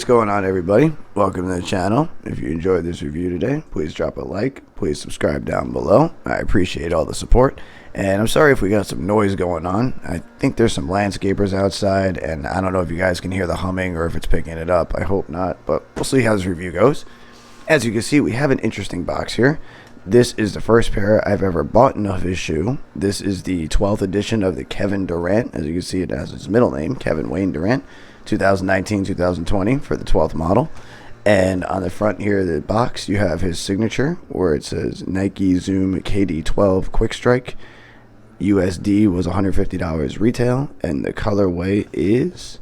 what's going on, everybody? Welcome to the channel. If you enjoyed this review today, please drop a like, please subscribe down below. I appreciate all the support, and I'm sorry if we got some noise going on. I think there's some landscapers outside, and I don't know if you guys can hear the humming or if it's picking it up. I hope not, but we'll see how this review goes. As you can see, we have an interesting box here. This is the first pair I've ever bought of his shoe. This is the 12th edition of the Kevin Durant. As you can see, it has his middle name, Kevin Wayne Durant, 2019-2020 for the 12th model. And on the front here of the box, you have his signature where it says Nike Zoom KD12 Quick Strike. USD was $150 retail, and the colorway is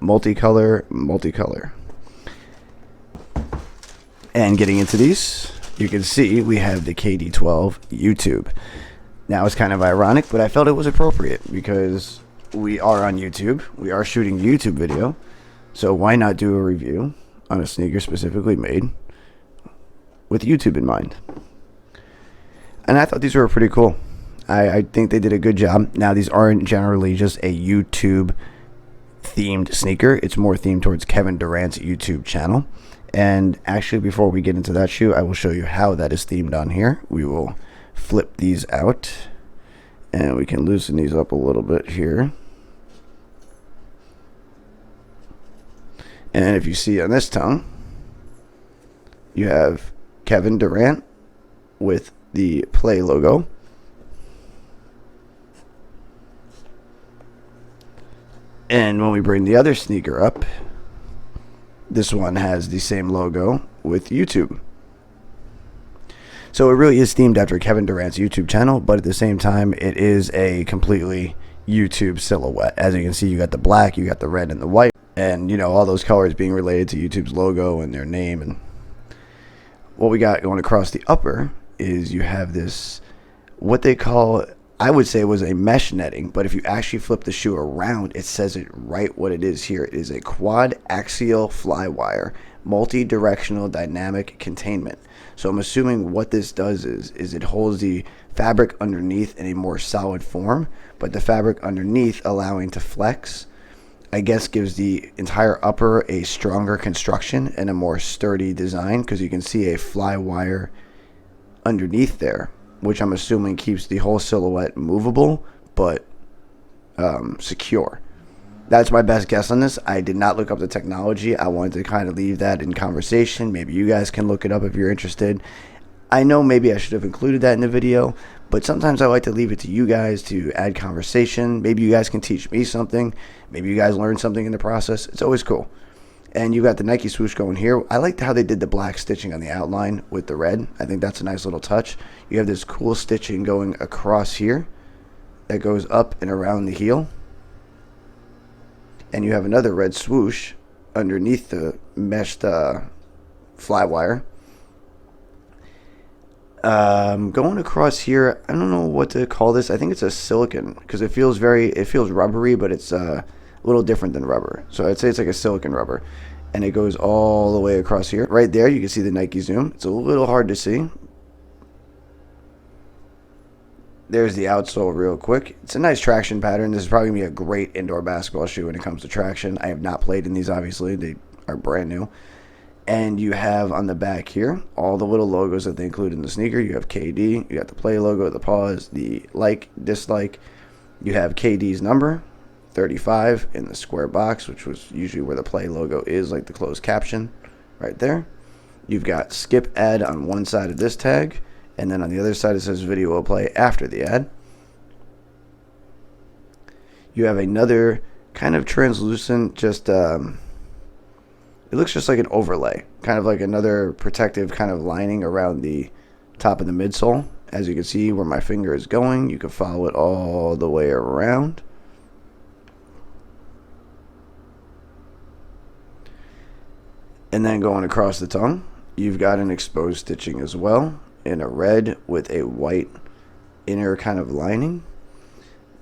multicolor. And getting into these, you can see we have the KD12 YouTube. Now it's kind of ironic, but I felt it was appropriate because we are on YouTube. We are shooting a YouTube video. So why not do a review on a sneaker specifically made with YouTube in mind? And I thought these were pretty cool. I think they did a good job. Now, these aren't generally just a YouTube themed sneaker. It's more themed towards Kevin Durant's YouTube channel. And actually, before we get into that shoe, I will show you how that is themed on here. We will flip these out, and we can loosen these up a little bit here. And if you see on this tongue, you have Kevin Durant with the Play logo. And when we bring the other sneaker up, this one has the same logo with YouTube. So it really is themed after Kevin Durant's YouTube channel, but at the same time, it is a completely YouTube silhouette. As you can see, you got the black, you got the red and the white, and you know, all those colors being related to YouTube's logo and their name. And what we got going across the upper is you have this, what they call, I would say was a mesh netting, but if you actually flip the shoe around, it says it right what it is here. It is a quad axial flywire, multi-directional dynamic containment. So I'm assuming what this does is it holds the fabric underneath in a more solid form, but the fabric underneath allowing to flex, I guess, gives the entire upper a stronger construction and a more sturdy design, because you can see a flywire underneath there, which I'm assuming keeps the whole silhouette movable but secure. That's my best guess on this. I did not look up the technology. I wanted to kind of leave that in conversation. Maybe you guys can look it up if you're interested. I know maybe I should have included that in the video, but sometimes I like to leave it to you guys to add conversation. Maybe you guys can teach me something. Maybe you guys learn something in the process. It's always cool. And you got the Nike swoosh going here. I liked how they did the black stitching on the outline with the red. I think that's a nice little touch. You have this cool stitching going across here that goes up and around the heel. And you have another red swoosh underneath the meshed flywire. Going across here, I don't know what to call this. I think it's a silicone because it feels rubbery, but it's a little different than rubber. So I'd say it's like a silicone rubber. And it goes all the way across here. Right there, you can see the Nike Zoom. It's a little hard to see. There's the outsole real quick. It's a nice traction pattern. This is probably going to be a great indoor basketball shoe when it comes to traction. I have not played in these, obviously. They are brand new. And you have on the back here all the little logos that they include in the sneaker. You have KD. You got the Play logo, the pause, the like, dislike. You have KD's number, 35, in the square box, which was usually where the Play logo is, like the closed caption right there. You've got skip ad on one side of this tag, and then on the other side it says video will play after the ad. You have another kind of translucent, just it looks just like an overlay, kind of like another protective kind of lining around the top of the midsole. As you can see where my finger is going, you can follow it all the way around. And then going across the tongue, you've got an exposed stitching as well in a red with a white inner kind of lining.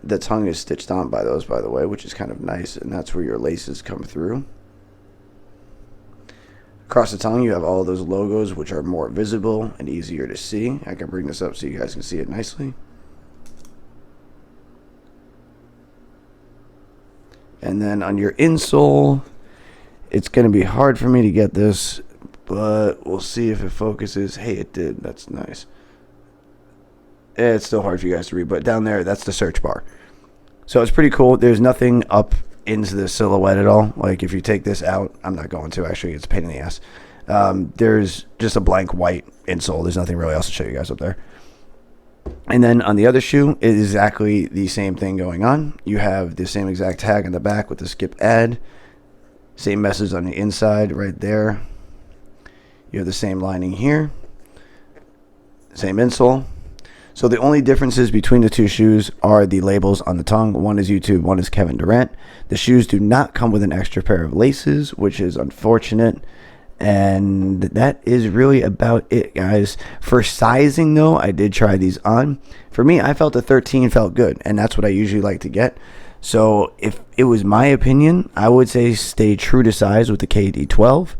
The tongue is stitched on by those, by the way, which is kind of nice, and that's where your laces come through. Across the tongue, you have all those logos, which are more visible and easier to see. I can bring this up so you guys can see it nicely. And then on your insole, It's going to be hard for me to get this, but we'll see if it focuses. Hey, it did. That's nice. It's still hard for you guys to read, but down there, that's the search bar. So it's pretty cool. There's nothing up into the silhouette at all. Like if you take this out, I'm not going to actually. It's a pain in the ass. There's just a blank white insole. There's nothing really else to show you guys up there. And then on the other shoe, it is exactly the same thing going on. You have the same exact tag on the back with the skip ad. Same message on the inside right there. You have the same lining here. Same insole. So the only differences between the two shoes are the labels on the tongue. One is YouTube, one is Kevin Durant. The shoes do not come with an extra pair of laces, which is unfortunate. And that is really about it, guys. For sizing, though, I did try these on. For me, I felt a 13 felt good, and that's what I usually like to get. So if it was my opinion, I would say stay true to size with the KD12.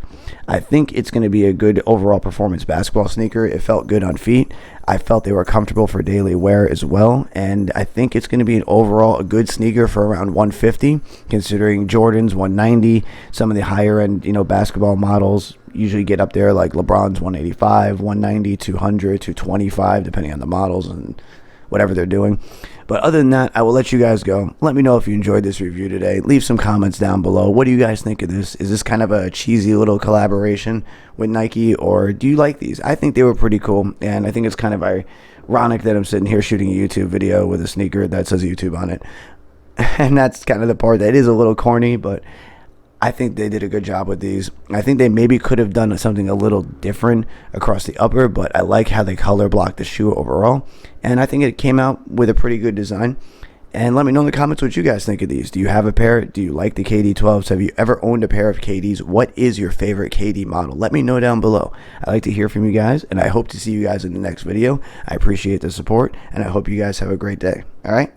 I think it's going to be a good overall performance basketball sneaker. It felt good on feet. I felt they were comfortable for daily wear as well. And I think it's going to be an overall a good sneaker for around 150, considering Jordan's 190. Some of the higher end, basketball models usually get up there, like LeBron's 185, 190, 200, 225, depending on the models and whatever they're doing. But other than that, I will let you guys go. Let me know if you enjoyed this review today. Leave some comments down below. What do you guys think of this? Is this kind of a cheesy little collaboration with Nike, or do you like these? I think they were pretty cool, and I think it's kind of ironic that I'm sitting here shooting a YouTube video with a sneaker that says YouTube on it. And that's kind of the part that is a little corny, but I think they did a good job with these. I think they maybe could have done something a little different across the upper, but I like how they color blocked the shoe overall. And I think it came out with a pretty good design. And let me know in the comments what you guys think of these. Do you have a pair? Do you like the KD12s? Have you ever owned a pair of KDs? What is your favorite KD model? Let me know down below. I like to hear from you guys, and I hope to see you guys in the next video. I appreciate the support, and I hope you guys have a great day. All right?